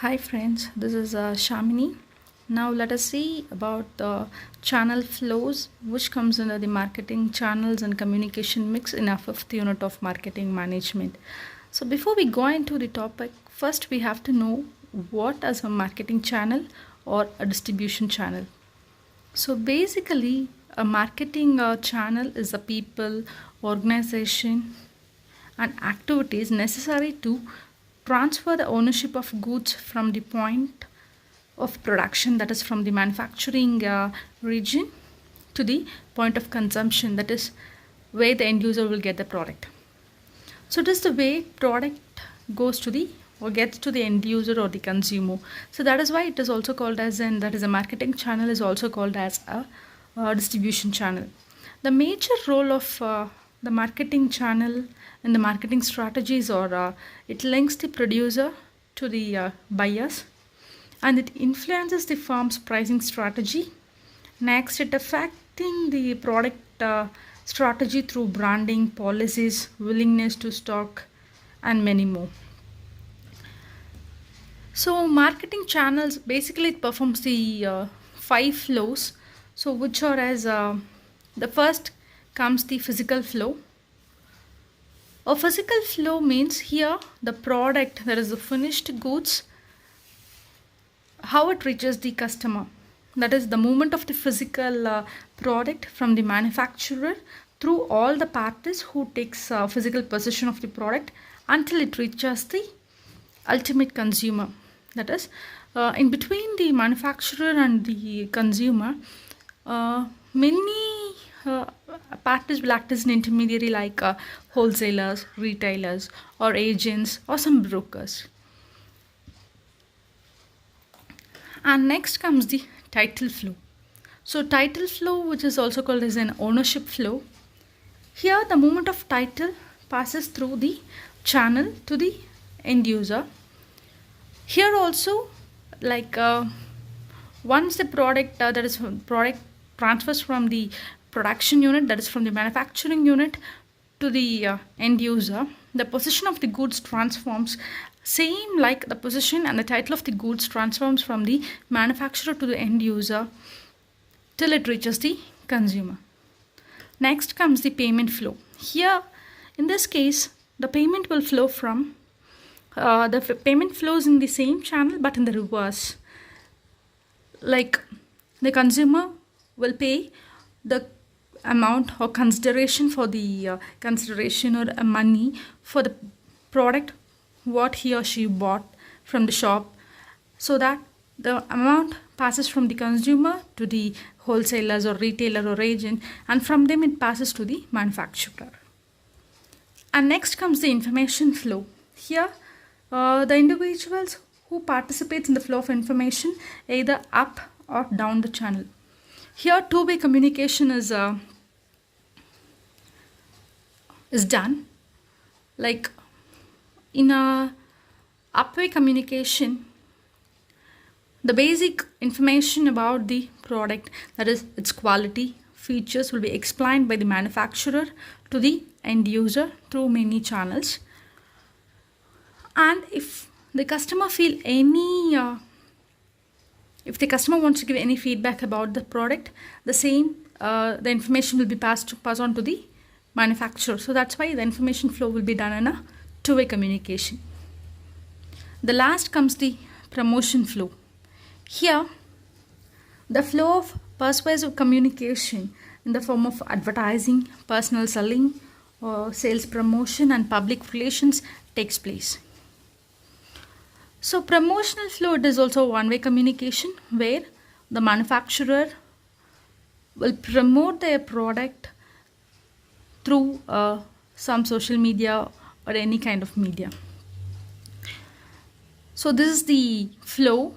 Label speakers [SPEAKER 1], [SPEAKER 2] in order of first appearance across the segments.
[SPEAKER 1] Hi friends, this is Shamini. Now let us see about the channel flows which comes under the marketing channels and communication mix in our fifth unit of marketing management. So before we go into the topic, first we have to know what is a marketing channel or a distribution channel. So basically a marketing channel is a people, organization and activities necessary to transfer the ownership of goods from the point of production, that is from the manufacturing region, to the point of consumption, that is where the end user will get the product. So it is the way product goes to the or gets to the end user or the consumer. So that is why it is also called as, and that is a marketing channel is also called as a distribution channel. The major role of the marketing channel in the marketing strategies, or it links the producer to the buyers, and it influences the firm's pricing strategy. Next, it affecting the product strategy through branding, policies, willingness to stock, and many more. So marketing channels basically it performs the five flows. So which are as the first comes the physical flow. A physical flow means here the product, that is the finished goods, how it reaches the customer. That is the movement of the physical product from the manufacturer through all the parties who takes physical possession of the product until it reaches the ultimate consumer. That is in between the manufacturer and the consumer, many parties will act as an intermediary, like wholesalers, retailers, or agents, or some brokers. And next comes the title flow. So title flow, which is also called as an ownership flow, here the movement of title passes through the channel to the end user. Here also, like once the product that is product transfers from the production unit, that is from the manufacturing unit, to the end user, the position of the goods transforms, same like the position and the title of the goods transforms from the manufacturer to the end user till it reaches the consumer. Next comes the payment flow. Here in this case the payment will flow from payment flows in the same channel but in the reverse. Like the consumer will pay the amount or consideration for the consideration or money for the product what he or she bought from the shop, so that the amount passes from the consumer to the wholesalers or retailer or agent, and from them it passes to the manufacturer. And next comes the information flow. Here the individuals who participates in the flow of information either up or down the channel. Here two-way communication is done. Like in a up-way communication, the basic information about the product, that is its quality, features, will be explained by the manufacturer to the end user through many channels. And if the customer feel any if the customer wants to give any feedback about the product, the same the information will be pass on to the manufacturer. So that's why the information flow will be done in a two-way communication. The last comes the promotion flow. Here the flow of persuasive communication in the form of advertising, personal selling, or sales promotion, and public relations takes place. So promotional flow, it is also one-way communication where the manufacturer will promote their product through some social media or any kind of media. So this is the flow.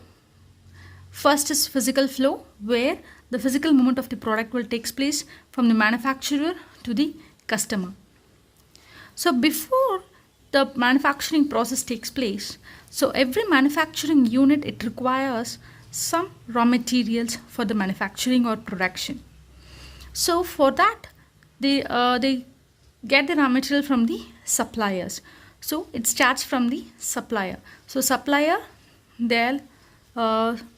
[SPEAKER 1] First is physical flow, where the physical movement of the product will take place from the manufacturer to the customer. So before the manufacturing process takes place, so every manufacturing unit, it requires some raw materials for the manufacturing or production. So for that they get the raw material from the suppliers. So it starts from the supplier. So supplier they'll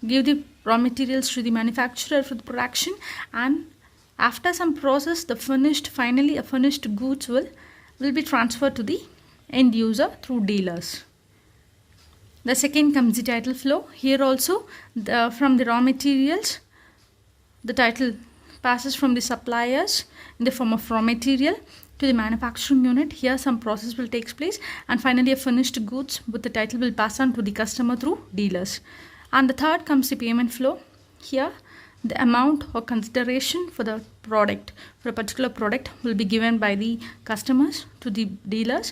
[SPEAKER 1] give the raw materials to the manufacturer for the production, and after some process the finally a finished goods will be transferred to the end user through dealers. The second comes the title flow. Here also from the raw materials, the title passes from the suppliers in the form of raw material to the manufacturing unit. Here some process will take place, and finally a finished goods with the title will pass on to the customer through dealers. And the third comes the payment flow. Here the amount or consideration for the product, for a particular product, will be given by the customers to the dealers,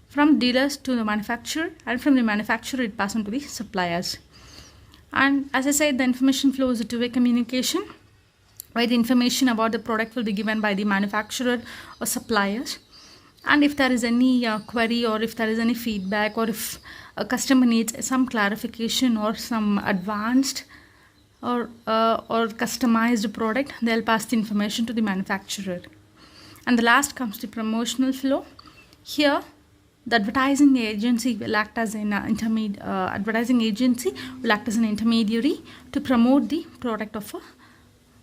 [SPEAKER 1] from dealers to the manufacturer, and from the manufacturer it passes on to the suppliers. And as I said, the information flow is a two-way communication, where the information about the product will be given by the manufacturer or suppliers. And if there is any query, or if there is any feedback, or if a customer needs some clarification or some advanced or customized product, they'll pass the information to the manufacturer. And the last comes the promotional flow. Here the advertising agency will act as an intermediary to promote the product of a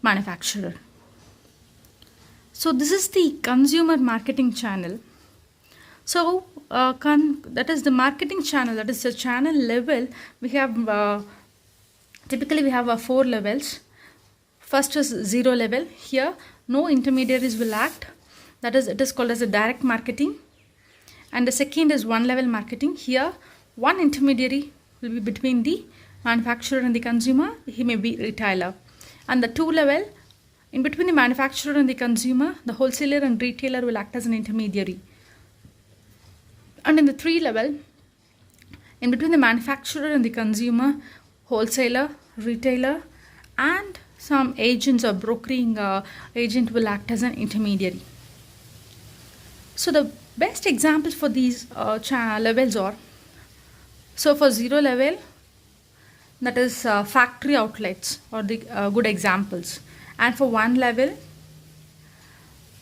[SPEAKER 1] manufacturer. So this is the consumer marketing channel. So that is the marketing channel, that is the channel level. We have typically we have 4 levels. First is 0 level. Here no intermediaries will act, that is, it is called as a direct marketing. And the second is 1 level marketing. Here one intermediary will be between the manufacturer and the consumer, he may be retailer. And the 2 level, in between the manufacturer and the consumer, the wholesaler and retailer will act as an intermediary. And in the 3 level, in between the manufacturer and the consumer, wholesaler, retailer, and some agents or brokering agent will act as an intermediary. So the best examples for these levels are, so for 0 level, that is factory outlets or the good examples. And for 1 level,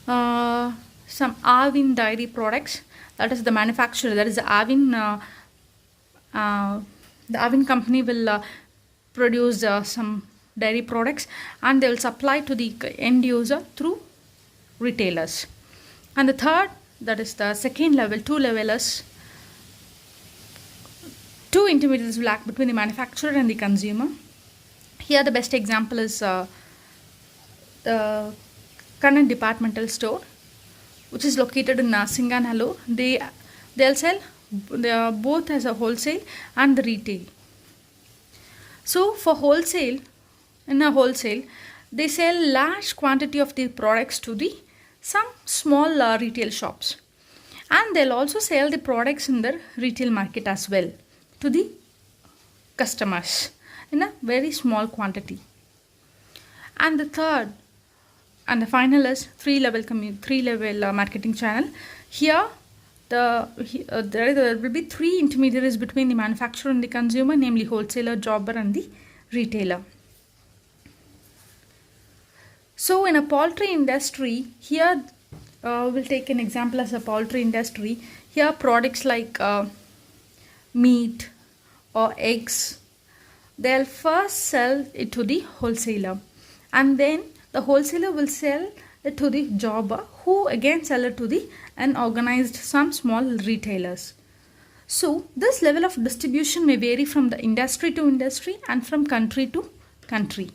[SPEAKER 1] some Arvind dairy products, that is the manufacturer, that is the Arvind company will produce some dairy products, and they will supply to the end user through retailers. And the third, that is the second level, 2 levelers, 2 intermediaries will act between the manufacturer and the consumer. Here the best example is the Kannan departmental store, which is located in Singanallur. They'll sell both as a wholesale and the retail. So for wholesale, in a wholesale, they sell large quantity of the products to the some small retail shops, and they'll also sell the products in the retail market as well to the customers in a very small quantity. And the third and the final is 3 level marketing channel. Here there will be 3 intermediaries between the manufacturer and the consumer, namely wholesaler, jobber, and the retailer. So in a poultry industry, here we'll take an example as a poultry industry. Here products like meat or eggs, they'll first sell it to the wholesaler, and then the wholesaler will sell it to the jobber, who again sell it to the unorganized some small retailers. So this level of distribution may vary from the industry to industry and from country to country.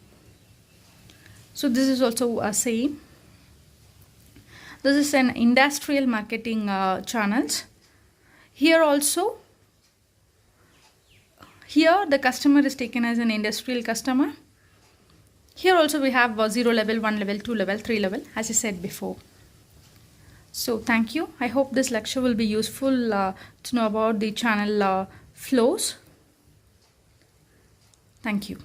[SPEAKER 1] So this is also a same. This is an industrial marketing channels. Here also, here the customer is taken as an industrial customer. Here also we have 0 level, 1 level, 2 level, 3 level, as I said before. So thank you. I hope this lecture will be useful to know about the channel flows. Thank you.